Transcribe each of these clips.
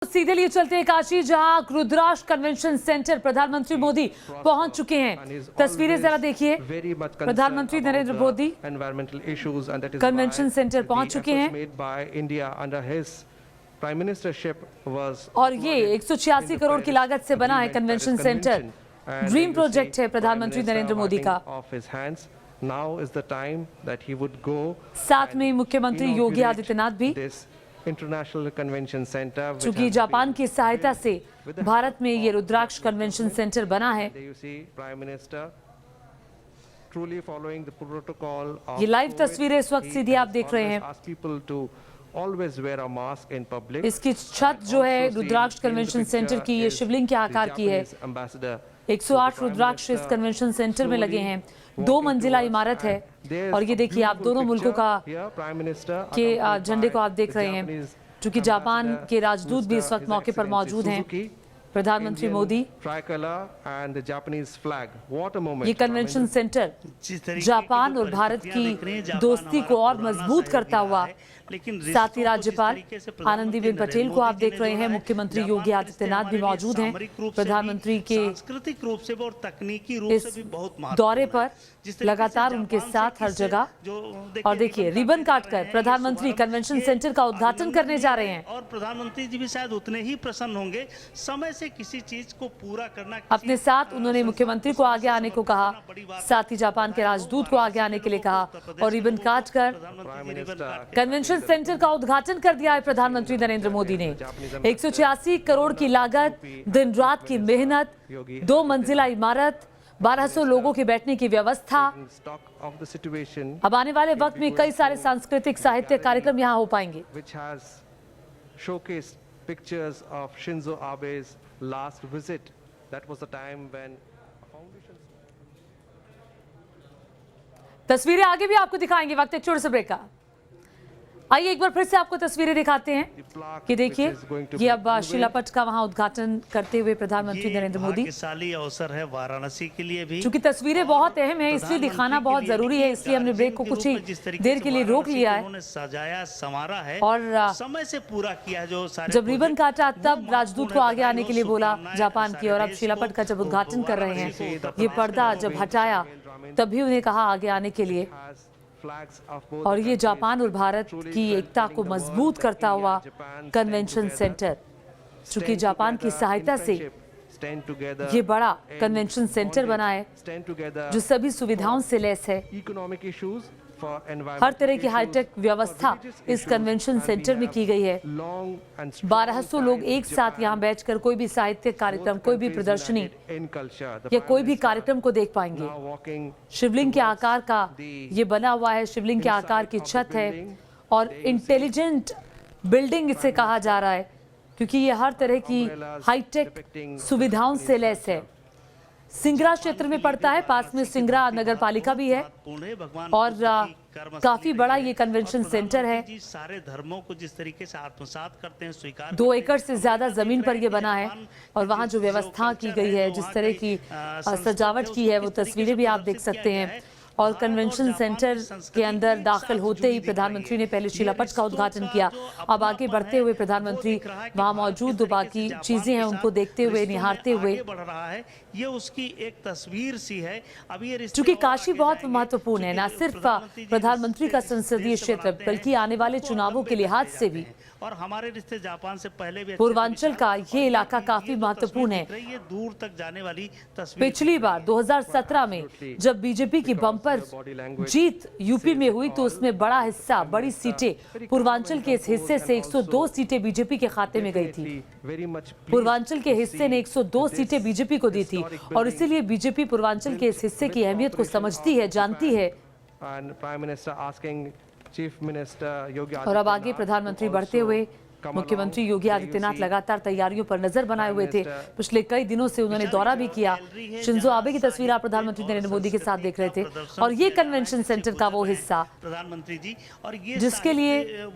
सीधे लिए चलते हैं काशी, जहां रुद्राक्ष कन्वेंशन सेंटर प्रधानमंत्री मोदी पहुंच चुके हैं। तस्वीरें जरा देखिए। प्रधानमंत्री नरेंद्र मोदी कन्वेंशन सेंटर पहुंच चुके हैं और ये 186 करोड़ की लागत से बना है कन्वेंशन सेंटर। ड्रीम प्रोजेक्ट है प्रधानमंत्री नरेंद्र मोदी का। साथ में मुख्यमंत्री योगी आदित्यनाथ भी। इंटरनेशनल कन्वेंशन सेंटर चूंकि जापान की सहायता से भारत में ये रुद्राक्ष कन्वेंशन सेंटर बना है। ये लाइव तस्वीरें इस वक्त सीधी आप देख रहे हैं। इसकी छत जो है रुद्राक्ष कन्वेंशन सेंटर की, ये शिवलिंग के आकार की है। 108 रुद्राक्ष इस कन्वेंशन सेंटर में लगे हैं। 2 मंजिला इमारत है और ये देखिए आप दोनों मुल्कों का के झंडे को आप देख रहे हैं। चूंकि जापान के राजदूत भी इस वक्त मौके पर मौजूद हैं। प्रधानमंत्री मोदी। ये कन्वेंशन सेंटर जापान और भारत की दोस्ती को और मजबूत करता हुआ, साथ ही राज्यपाल आनंदीबेन पटेल को आप देख रहे हैं। मुख्यमंत्री योगी आदित्यनाथ भी मौजूद हैं प्रधानमंत्री के सांस्कृतिक रूप से और तकनीकी रूप से भी बहुत दौरे पर, लगातार उनके साथ हर जगह। और देखिए रिबन काटकर प्रधानमंत्री कन्वेंशन सेंटर का उद्घाटन करने जा रहे हैं। और प्रधानमंत्री जी भी शायद उतने ही प्रसन्न होंगे। समय से किसी चीज को पूरा करना। अपने साथ उन्होंने मुख्यमंत्री को आगे आने को कहा, साथ ही जापान के राजदूत को आगे आने के लिए कहा और रिबन काटकर कन्वेंशन सेंटर का उद्घाटन कर दिया है प्रधानमंत्री नरेंद्र मोदी ने। 186 करोड़ की लागत, दिन रात की मेहनत, 2 मंजिला इमारत, 1200 लोगों के बैठने की व्यवस्था। अब आने वाले वक्त में कई सारे सांस्कृतिक साहित्य कार्यक्रम यहाँ हो पाएंगे। Pictures of Shinzo Abe's last visit. That was the time when तस्वीरें आगे भी आपको दिखाएंगे। वक्त एक छोटे से ब्रेक का। आइए एक बार फिर से आपको तस्वीरें दिखाते हैं कि देखिए ये अब शिलापट का वहां उद्घाटन करते हुए प्रधानमंत्री नरेंद्र मोदी। भाग्यशाली अवसर है वाराणसी के लिए भी। चूंकि तस्वीरें बहुत अहम है, इसलिए दिखाना बहुत जरूरी है, इसलिए हमने ब्रेक को कुछ ही देर के लिए रोक लिया है। उन्होंने सजाया संवारा है और समय से पूरा किया। जो जब रिबन काटा तब राजदूत को आगे आने के लिए बोला जापान की, और अब शिलापट का जब उद्घाटन कर रहे हैं, ये पर्दा जब हटाया तभी उन्हें कहा आगे आने के लिए। और ये जापान और भारत की एकता को मजबूत करता हुआ कन्वेंशन सेंटर, चूंकि जापान की सहायता से ये बड़ा कन्वेंशन सेंटर बना है जो सभी सुविधाओं से लैस है। हर तरह की हाईटेक व्यवस्था इस कन्वेंशन सेंटर में की गई है। 1200 लोग एक साथ यहाँ बैठकर कोई भी साहित्यिक कार्यक्रम, कोई भी प्रदर्शनी या कोई भी कार्यक्रम को देख पाएंगे। शिवलिंग के आकार का ये बना हुआ है, शिवलिंग के आकार की छत है और इंटेलिजेंट बिल्डिंग इसे कहा जा रहा है क्योंकि ये हर तरह की हाईटेक सुविधाओं से लैस है। सिंगरा क्षेत्र में पड़ता है, पास में सिंगरा नगर पालिका भी है और काफी बड़ा ये कन्वेंशन सेंटर है। सारे धर्मों को जिस तरीके से आत्मसात करते हैं, स्वीकार 2 एकड़ से ज्यादा जमीन पर ये बना है और वहाँ जो व्यवस्था की गई है, जिस तरह की सजावट की है, वो तस्वीरें भी आप देख सकते हैं। और कन्वेंशन सेंटर के अंदर दाखिल होते ही प्रधानमंत्री ने पहले शिलापट का उद्घाटन किया। अब आगे बढ़ते हुए प्रधानमंत्री वहां मौजूद जो बाकी चीजें हैं उनको देखते हुए, निहारते हुए बढ़ रहा है। ये उसकी एक तस्वीर सी है। अब ये चूंकि काशी बहुत महत्वपूर्ण है, न सिर्फ प्रधानमंत्री का संसदीय क्षेत्र बल्कि आने वाले चुनावों के लिहाज से भी। और हमारे रिश्ते जापान से पहले भी पूर्वांचल का ये इलाका काफी महत्वपूर्ण है। ये दूर तक जाने वाली तस्वीर। पिछली बार 2017 में जब बीजेपी की बम्पर जीत यूपी में हुई तो उसमें बड़ा हिस्सा, बड़ी सीटें पूर्वांचल के इस हिस्से से 102 सीटें बीजेपी के खाते में गई थी। पूर्वांचल के हिस्से ने 102 सीटें बीजेपी को दी थी और इसीलिए बीजेपी पूर्वांचल के इस हिस्से की अहमियत को समझती है, जानती है। और अब आगे प्रधानमंत्री बढ़ते हुए, मुख्यमंत्री योगी आदित्यनाथ लगातार तैयारियों पर नजर बनाए हुए थे। पिछले कई दिनों से उन्होंने दौरा भी किया। शिंजो आबे की तस्वीर आप प्रधानमंत्री नरेंद्र मोदी के साथ देख रहे थे और ये कन्वेंशन सेंटर का वो हिस्सा प्रधानमंत्री जी और ये जिसके लिए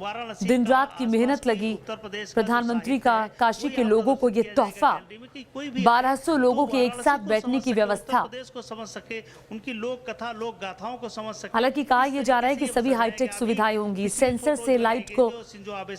दिन रात की मेहनत लगी। प्रधानमंत्री का काशी के लोगों को ये तोहफा ताकि कोई भी 1200 लोगों के एक वाराणसी साथ को बैठने समझ की सके, व्यवस्था। उत्तर प्रदेश को समझ सके, उनकी लोक कथा लोक गाथाओं को समझ सके। हालांकि कहा यह जा रहा है कि सभी हाईटेक सुविधाएं होंगी, सेंसर से लाइट को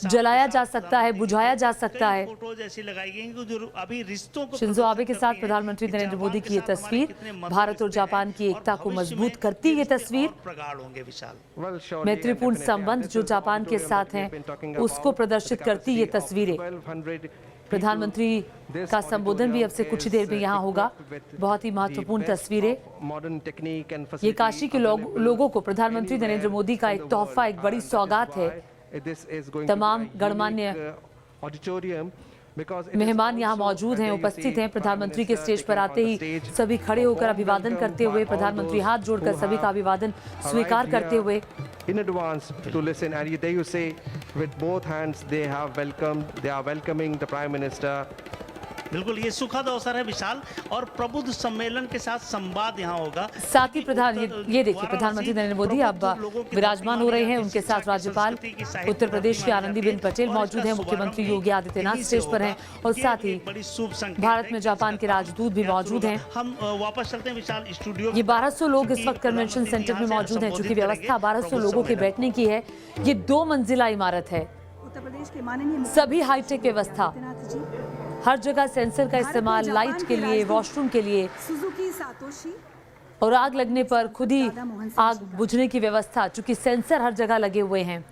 जलाया जा सकता है, बुझाया जा सकता है। फोटोज ऐसी लगाई गई हैं जो अभी रिश्तों को शिंजो आबे के प्रदर्शित साथ करती हैं प्रधानमंत्री कि नरेंद्र मोदी की ये जापान के साथ तस्वीर हमारे कितने मधुर भारत और रिश्ते जापान हैं की एकता को भविष्य मजबूत में करती ये रिश्ते तस्वीर। और प्रगाढ़ होंगे विशाल। Well, surely and मैत्रीपूर्ण definitely, and संबंध this जो is the जापान के auditorium साथ that we हैं have been talking उसको about, प्रदर्शित the करती ये capacity of तस्वीरें। 1200 प्रधानमंत्री This का संबोधन भी अब से auditorium कुछ ही देर में is यहाँ होगा। equipped with बहुत ही the महत्वपूर्ण best तस्वीरें। of modern technique and ये facility काशी के available लोगों को प्रधानमंत्री anywhere नरेंद्र मोदी का in एक the तोहफा, world. एक बड़ी And that is सौगात है। why this is going to be तमाम a unique, गणमान्य auditorium because it is मेहमान यहाँ also, मौजूद हैं, as you उपस्थित see, हैं। प्रधानमंत्री के Prime स्टेज पर Minister आते ही taking on the stage, सभी खड़े a होकर warm अभिवादन welcome करते by हुए all प्रधानमंत्री those हाथ जोड़कर who सभी का have अभिवादन arrived स्वीकार करते here हुए in advance to listen, and there you say with both hands they are welcoming the Prime Minister. बिल्कुल ये सुखद अवसर है विशाल, और प्रबुद्ध सम्मेलन के साथ संवाद यहाँ होगा। साथ ही ये देखिए प्रधानमंत्री नरेंद्र मोदी अब विराजमान हो रहे हैं, उनके साथ राज्यपाल उत्तर प्रदेश की आनंदीबेन पटेल मौजूद हैं, मुख्यमंत्री योगी आदित्यनाथ स्टेज पर हैं और साथ ही भारत में जापान के राजदूत भी मौजूद हैं। हम वापस चलते हैं विशाल स्टूडियो। ये 1200 लोग इस वक्त कन्वेंशन सेंटर में मौजूद हैं। चूंकि व्यवस्था 1200 लोगों के बैठने की है, ये 2 मंजिला इमारत है, उत्तर प्रदेश के माननीय सभी हाईटेक व्यवस्था, आदित्यनाथ जी, हर जगह सेंसर का इस्तेमाल, लाइट के लिए, वॉशरूम के लिए, सुजुकी सातोशी, और आग लगने पर खुद ही आग बुझने की व्यवस्था, चूंकि सेंसर हर जगह लगे हुए हैं।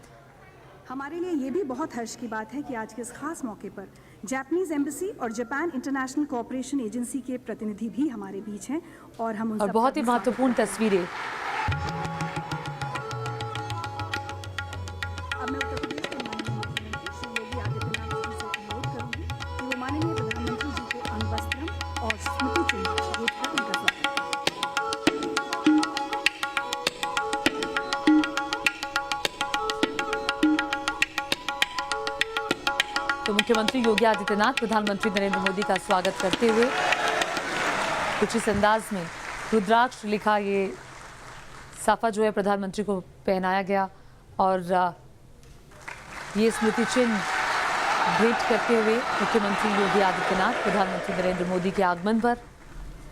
हमारे लिए ये भी बहुत हर्ष की बात है कि आज के इस खास मौके पर जापानीज एम्बेसी और जापान इंटरनेशनल कोऑपरेशन एजेंसी के प्रतिनिधि भी हमारे बीच हैं और हम उन और सब बहुत का ही भी महत्वपूर्ण तस्वीरें। अब मैं उत्तर प्रदेश के माननीय मुख्यमंत्री श्री योगी आदित्यनाथ जी से अनुरोध करूंगी कि वो माननीय प्रधानमंत्री जी को अंगवस्त्रम और स्मृति चिन्ह भेंट कर उनका स्वागत करें। तो मुख्यमंत्री योगी आदित्यनाथ प्रधानमंत्री नरेंद्र मोदी का स्वागत करते हुए कुछ इस अंदाज में रुद्राक्ष लिखा ये साफा जो है प्रधानमंत्री को पहनाया गया और ये स्मृति चिन्ह भेंट करते हुए मुख्यमंत्री योगी आदित्यनाथ प्रधानमंत्री नरेंद्र मोदी के आगमन पर